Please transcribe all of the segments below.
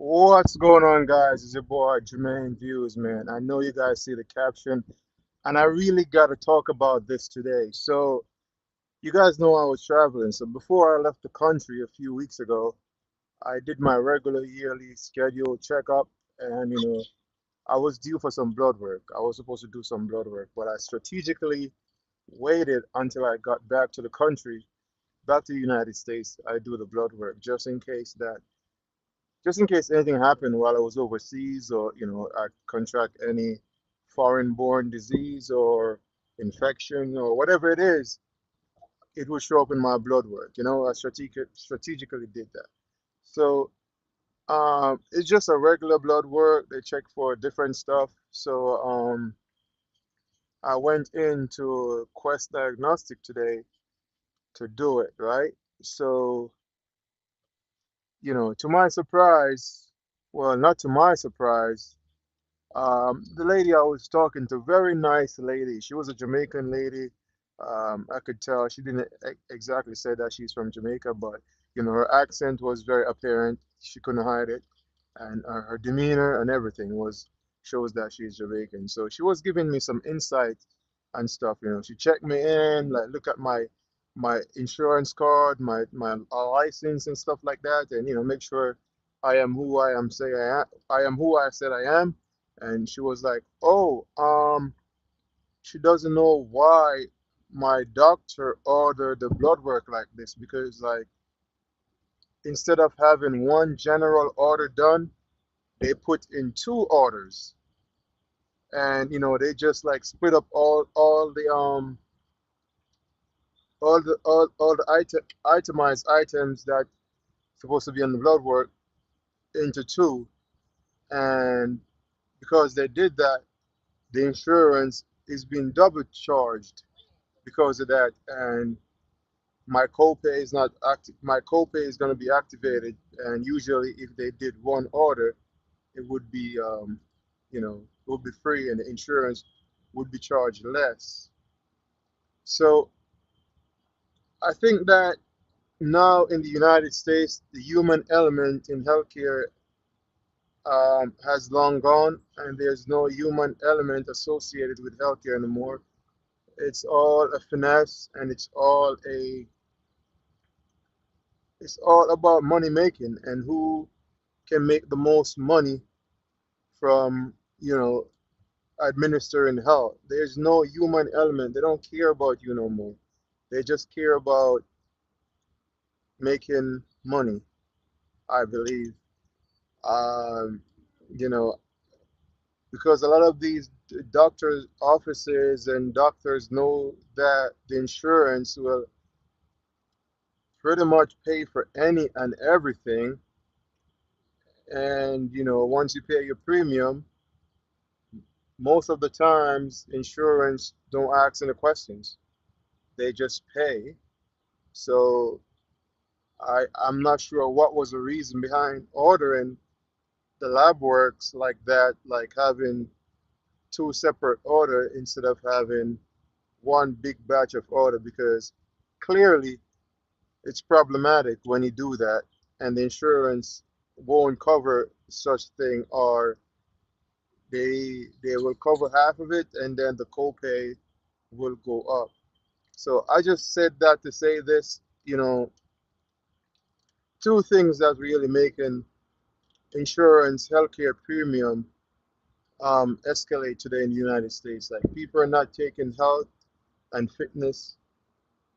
What's going on, guys? It's your boy Jermane'S, man. I know you guys see the caption, and I really got to talk about this today. So, you guys know I was traveling. So, before I left the country a few weeks ago, I did my regular yearly scheduled checkup, and I was due for some blood work. I was supposed to do some blood work, but I strategically waited until I got back to the country, back to the United States. I do the blood work just in case anything happened while I was overseas, or I contract any foreign-born disease or infection or whatever it is, it will show up in my blood work. I strategically did that. So it's just a regular blood work. They check for different stuff. So I went into Quest Diagnostic today to do it, right? So, to my surprise, well, not to my surprise, the lady I was talking to, very nice lady. She was a Jamaican lady. I could tell she didn't exactly say that she's from Jamaica, but her accent was very apparent. She couldn't hide it, and her demeanor and everything was shows that she's Jamaican. So she was giving me some insight and stuff. She checked me in, like look at my insurance card, my license and stuff like that, and make sure I am who I am say I am. I am who I said I am. And she was like, "Oh, she doesn't know why my doctor ordered the blood work like this, because like instead of having one general order done, they put in two orders, and they just like split up all the itemized items that supposed to be on the blood work into two, and because they did that, the insurance is being double charged because of that, and my copay is not active. My copay is going to be activated, and usually, if they did one order, it would be, it would be free, and the insurance would be charged less. So I think that now in the United States, the human element in healthcare has long gone, and there's no human element associated with healthcare anymore. It's all a finesse, and it's all about money making and who can make the most money from administering health. There's no human element. They don't care about you no more. They just care about making money, I believe. Um, you know, because a lot of these doctors' offices and doctors know that the insurance will pretty much pay for any and everything. And once you pay your premium, most of the times insurance don't ask any questions. They just pay. So I'm not sure what was the reason behind ordering the lab works like that, like having two separate order instead of having one big batch of order, because clearly it's problematic when you do that, and the insurance won't cover such thing, or they will cover half of it, and then the copay will go up. So I just said that to say this, two things that really making insurance healthcare premium escalate today in the United States. Like people are not taking health and fitness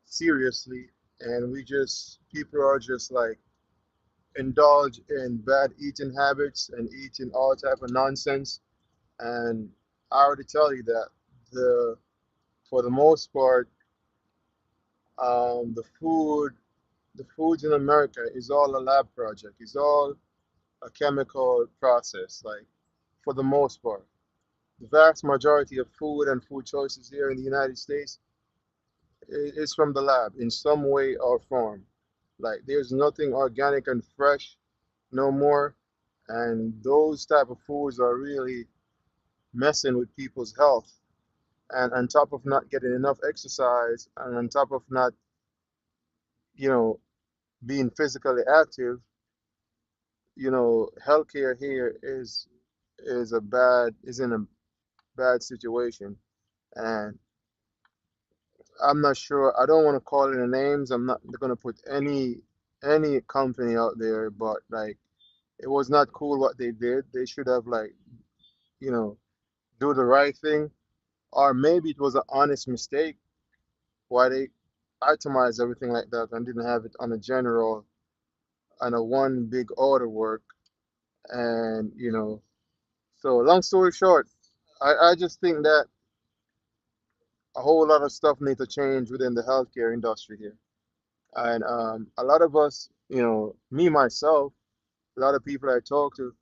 seriously, and people are just like indulge in bad eating habits and eating all type of nonsense. And I already tell you that the for the most part, um, the food the foods in America is all a lab project. It's all a chemical process, like for the most part. The vast majority of food and food choices here in the United States is from the lab in some way or form. Like there's nothing organic and fresh no more, and those type of foods are really messing with people's health. And on top of not getting enough exercise, and on top of not, you know, being physically active, healthcare here is in a bad situation, and I'm not sure. I don't want to call any names. I'm not going to put any company out there, but like it was not cool what they did. They should have like you know do the right thing, or maybe it was an honest mistake why they itemized everything like that and didn't have it on a general on a one big order work. And so long story short, I just think that a whole lot of stuff needs to change within the healthcare industry here. And a lot of us, me myself, a lot of people I talk to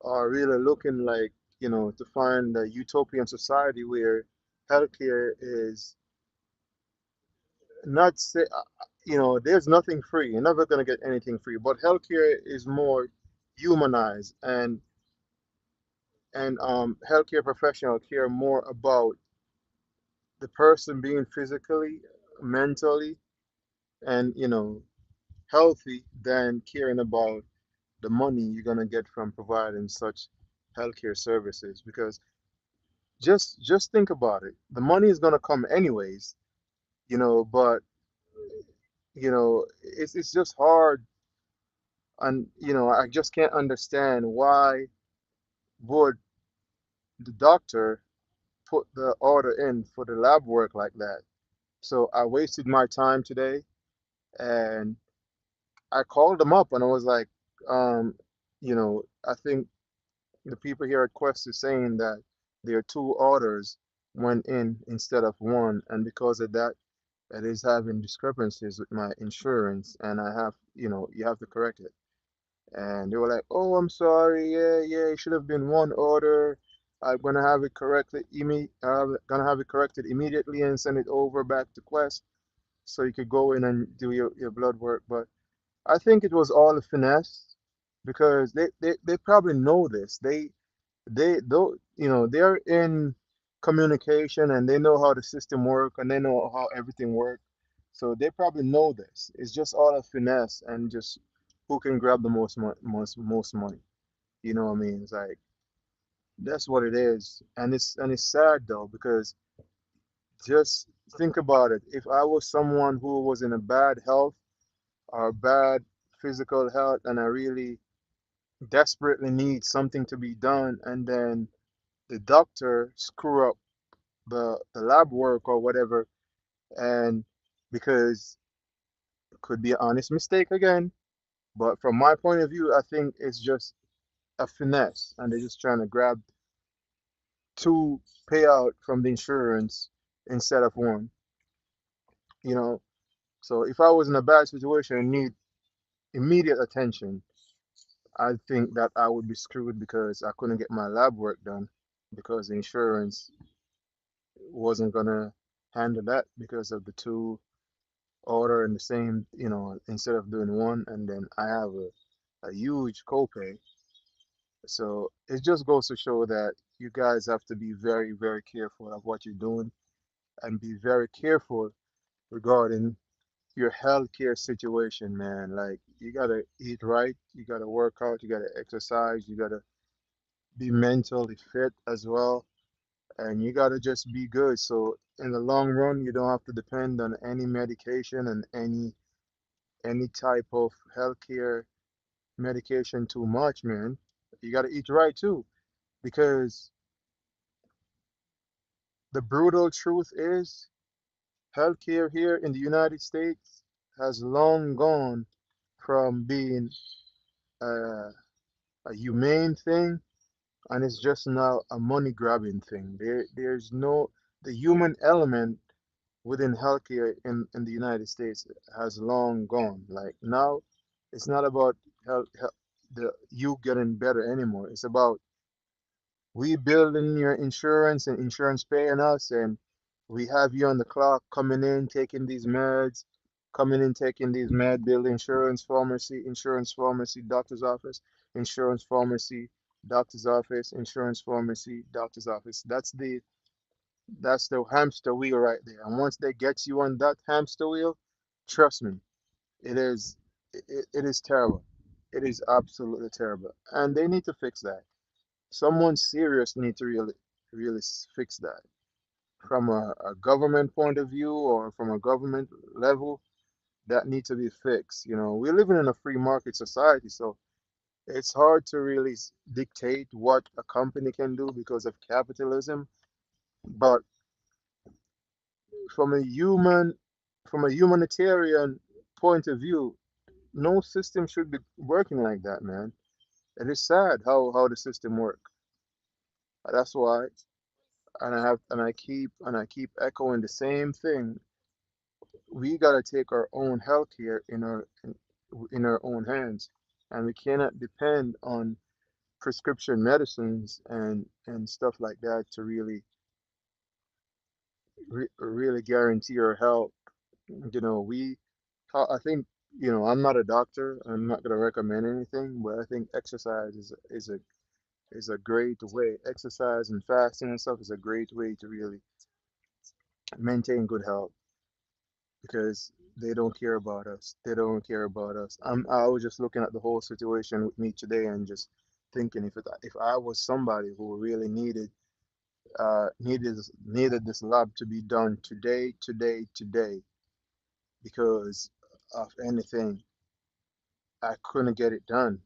are really looking like, to find a utopian society where healthcare is not say, there's nothing free. You're never going to get anything free, but healthcare is more humanized, and healthcare professional care more about the person being physically, mentally, and healthy than caring about the money you're gonna get from providing such healthcare services. Because just think about it, the money is gonna come anyways, but it's just hard, and I just can't understand why would the doctor put the order in for the lab work like that. So I wasted my time today, and I called them up and I was like, I think the people here at Quest is saying that their two orders went in instead of one, and because of that, it is having discrepancies with my insurance, and I have, you have to correct it. And they were like, "Oh, I'm sorry. Yeah, yeah, it should have been one order. I'm gonna have it corrected. Gonna have it corrected immediately and send it over back to Quest so you could go in and do your blood work." But I think it was all a finesse because they probably know this. They though they're in communication and they know how the system work and they know how everything work. So they probably know this. It's just all a finesse and just who can grab the most money. You know what I mean? It's like that's what it is. And it's sad though because just think about it. If I was someone who was in a bad health or bad physical health and I really desperately need something to be done and then the doctor screw up the lab work or whatever, and because it could be an honest mistake again, but from my point of view I think it's just a finesse and they're just trying to grab two payout from the insurance instead of one, you know. So if I was in a bad situation and need immediate attention, I think that I would be screwed because I couldn't get my lab work done because the insurance wasn't gonna handle that because of the two order in the same, instead of doing one, and then I have a huge copay. So it just goes to show that you guys have to be very, very careful of what you're doing and be very careful regarding your healthcare situation, man. Like you gotta eat right, you gotta work out, you gotta exercise, you gotta be mentally fit as well, and you gotta just be good. So in the long run, you don't have to depend on any medication and any type of healthcare medication too much, man. You got to eat right too, because the brutal truth is healthcare here in the United States has long gone from being a, a humane thing, and it's just now a money grabbing thing. There's no the human element within healthcare in the United States has long gone. Like now, it's not about the you getting better anymore. It's about we building your insurance and insurance paying us, and we have you on the clock coming in, taking these meds, coming in, taking these med bill insurance pharmacy, doctor's office, insurance pharmacy, doctor's office, insurance pharmacy, doctor's office. That's the hamster wheel right there. And once they get you on that hamster wheel, trust me, it is it is terrible. It is absolutely terrible, and they need to fix that. Someone serious need to really fix that from a government point of view or from a government level. That need to be fixed. You know, we're living in a free market society, so it's hard to really dictate what a company can do because of capitalism. But from a humanitarian point of view, no system should be working like that, man. It is sad how the system work. That's why, and I keep echoing the same thing. We gotta take our own health care in our own hands, and we cannot depend on prescription medicines and stuff like that to really guarantee our health. You know, I think, you know, I'm not a doctor. I'm not gonna recommend anything, but I think exercise is a great way. Exercise and fasting and stuff is a great way to really maintain good health because they don't care about us. They don't care about us. I was just looking at the whole situation with me today and just thinking if I was somebody who really needed this lab to be done today because of anything, I couldn't get it done.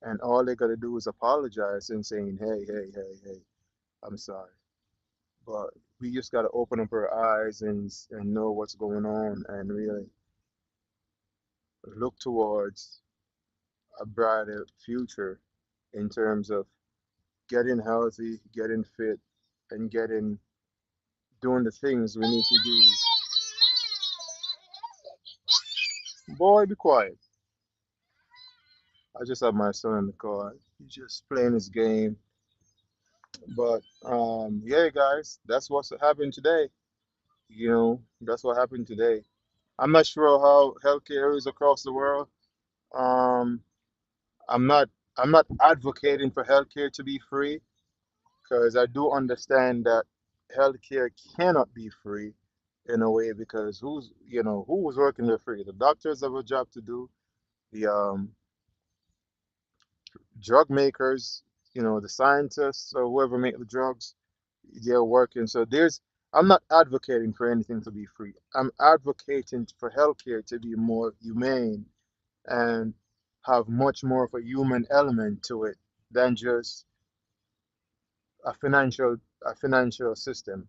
And all they gotta do is apologize and saying, hey, I'm sorry. But we just gotta open up our eyes and know what's going on and really look towards a brighter future in terms of getting healthy, getting fit, and getting doing the things we need to do. Boy, be quiet. I just have my son in the car. He's just playing his game. But yeah, guys, that's what's happened today. You know, that's what happened today. I'm not sure how healthcare is across the world. Um, I'm not I'm not advocating for healthcare to be free because I do understand that healthcare cannot be free in a way because who was working there free? The doctors have a job to do. The drug makers, you know, the scientists or whoever make the drugs, they're working. So I'm not advocating for anything to be free. I'm advocating for healthcare to be more humane and have much more of a human element to it than just a financial system.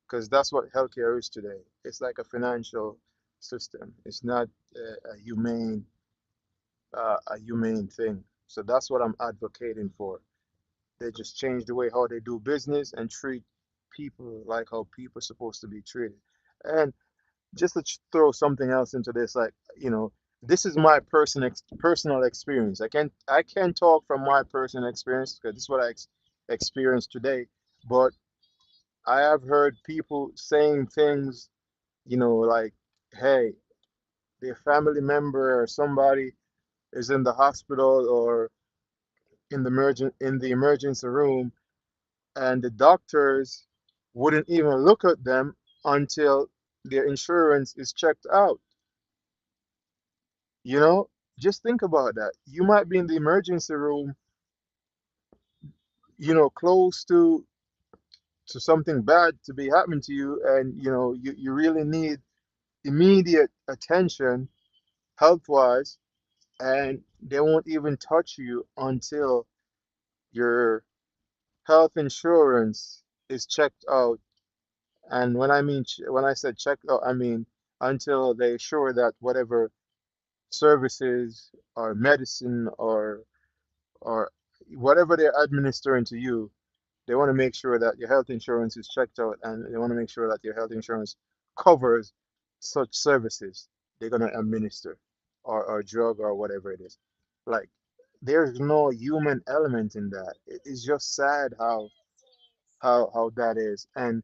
Because that's what healthcare is today. It's like a financial system. It's not a humane thing. So that's what I'm advocating for. They just change the way how they do business and treat people like how people are supposed to be treated. And just to throw something else into this, like, you know, this is my personal experience. I can talk from my personal experience because this is what experienced today. But I have heard people saying things, you know, like, hey, their family member or somebody is in the hospital or in the emergency room, and the doctors wouldn't even look at them until their insurance is checked out. You know, just think about that. You might be in the emergency room, you know, close to something bad to be happening to you, and you know you really need immediate attention health wise, and they won't even touch you until your health insurance is checked out. And when I said checked out, I mean until they sure that whatever services or medicine or whatever they're administering to you, they want to make sure that your health insurance is checked out and they want to make sure that your health insurance covers such services they're going to administer or drug or whatever it is. Like, there's no human element in that. It's just sad how that is. And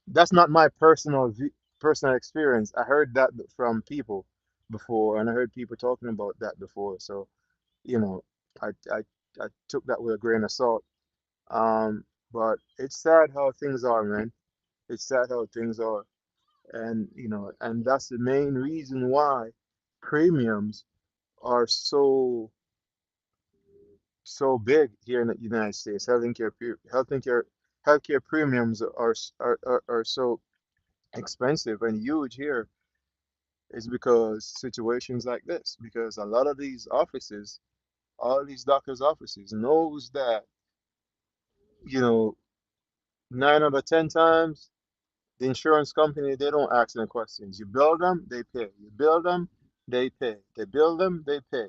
that's not my personal experience. I heard that from people before, and I heard people talking about that before. So, you know, I I, I took that with a grain of salt. Um, but it's sad how things are, man. It's sad how things are, and you know, and that's the main reason why premiums are so big here in the United States. Healthcare premiums are so expensive and huge here is because situations like this. Because a lot of these offices, all these doctors' offices, knows that, you know, 9 out of 10 times, the insurance company, they don't ask any questions. You bill them, they pay. You bill them, they pay. They bill them, they pay.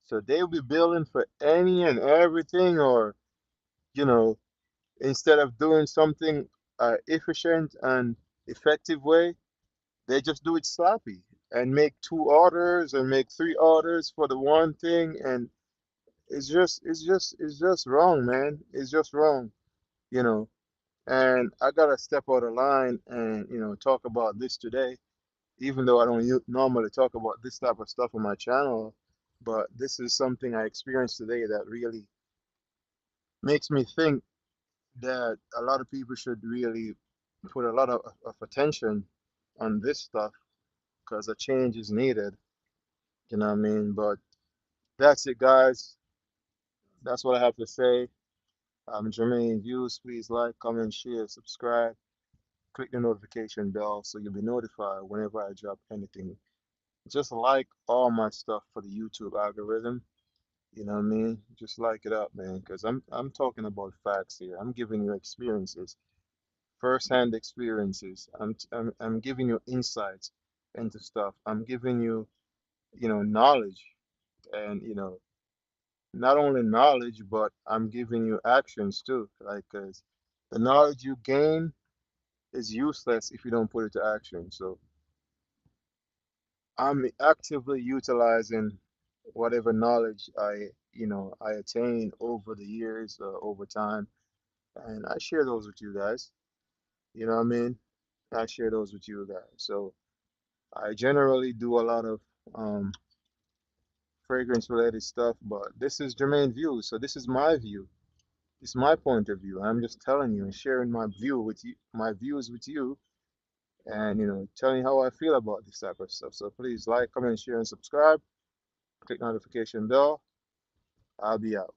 So they'll be billing for any and everything, or, you know, instead of doing something efficient and effective way, they just do it sloppy and make 2 orders and make 3 orders for the one thing, and it's just wrong, man. It's just wrong, you know. And I gotta step out of line and talk about this today, even though I don't normally talk about this type of stuff on my channel. But this is something I experienced today that really makes me think that a lot of people should really put a lot of attention on this stuff because a change is needed. You know what I mean? But that's it, guys. That's what I have to say. I'm Jermaine Views. Please like, comment, share, subscribe. Click the notification bell so you'll be notified whenever I drop anything. Just like all my stuff for the YouTube algorithm. You know what I mean? Just like it up, man, because I'm talking about facts here. I'm giving you experiences, first-hand experiences. I'm giving you insights into stuff. I'm giving you, knowledge, and not only knowledge, but I'm giving you actions too. Like, 'cause the knowledge you gain is useless if you don't put it to action. So I'm actively utilizing whatever knowledge I attain over the years, over time, and I share those with you guys. You know what I mean? I share those with you guys. So I generally do a lot of um, fragrance related stuff, but this is Jermaine View, so this is my view. It's my point of view. I'm just telling you and sharing my view with you, my views with you, and telling you how I feel about this type of stuff. So please like, comment, share, and subscribe. Click notification bell. I'll be out.